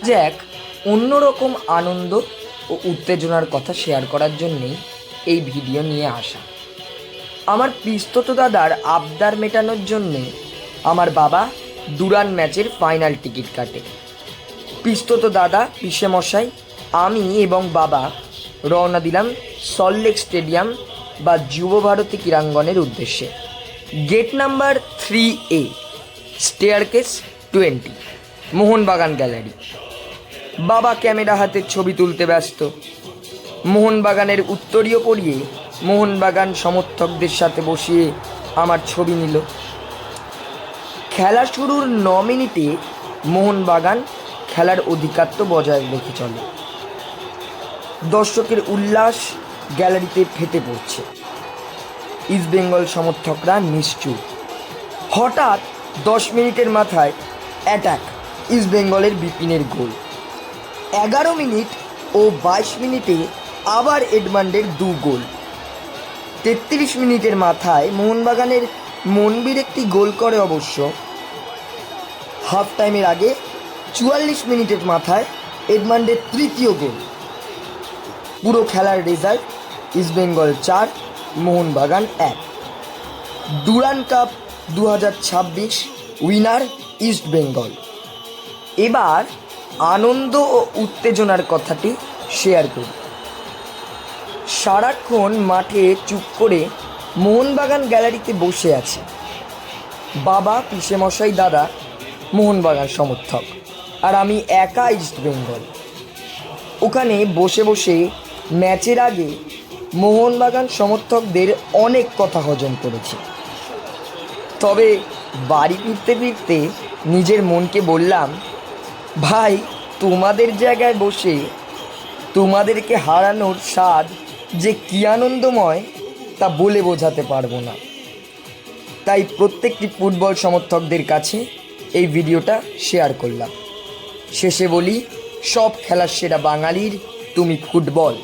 যে এক অন্যরকম আনন্দ ও উত্তেজনার কথা শেয়ার করার জন্যেই এই ভিডিও নিয়ে আসা। আমার পিস্তত দাদার আবদার মেটানোর জন্যে আমার বাবা দুরান ম্যাচের ফাইনাল টিকিট কাটে। পিস্তত দাদা, পিসেমশাই, আমি এবং বাবা রওনা দিলাম সল্টলেক স্টেডিয়াম বা যুবভারতী ক্রীড়াঙ্গনের উদ্দেশ্যে। Gate number 3A, staircase 20, Mohun Bagan gallery. বাবা ক্যামেরা হাতে ছবি তুলতে ব্যস্ত। মোহনবাগানের উত্তরীয় পরিয়ে মোহনবাগান সমর্থকদের সাথে বসিয়ে আমার ছবি নিল। খেলা শুরুর 9 মিনিটে মোহনবাগান খেলার অধিকাত্ব বজায় রেখে চলে। দর্শকের উল্লাস গ্যালারিতে ফেটে পড়ছে। ইস্টবেঙ্গল সমর্থকরা নিশ্চুপ। হঠাৎ 10 মিনিটের মাথায় অ্যাটাক, ইস্টবেঙ্গলের বিপিনের গোল। 11 মিনিট ও 22 মিনিটে আবার এডমান্ডের 2 গোল। 33 মিনিটের মাথায় মোহনবাগানের মনবীর একটি গোল করে অবশ্য। হাফ টাইমের আগে 44 মিনিটের মাথায় এডমান্ডের 3য় গোল। পুরো খেলার result East Bengal 4, Mohun Bagan 1। দুরান cup 2026 winner East Bengal. এবার আনন্দ ও উত্তেজনার কথাটি শেয়ার করি। সারাক্ষণ মাঠে চুপ করে মোহনবাগান গ্যালারিতে বসে আছে। বাবা, পিসেমশাই, দাদা মোহনবাগান সমর্থক, আর আমি একা ইস্টবেঙ্গল। ওখানে বসে বসে ম্যাচের আগে মোহনবাগান সমর্থকদের অনেক কথা হজম করেছি। তবে বাড়ি ফিরতে ফিরতে নিজের মনকে বললাম, ভাই, তোমাদের জায়গায় বসে তোমাদেরকে হারানোর স্বাদ যে কী আনন্দময় তা বলে বোঝাতে পারবো না। তাই প্রত্যেকটি ফুটবল সমর্থকদের কাছে এই ভিডিওটা শেয়ার করলাম। শেষে বলি, সব খেলার সেরা বাঙালির তুমি ফুটবল।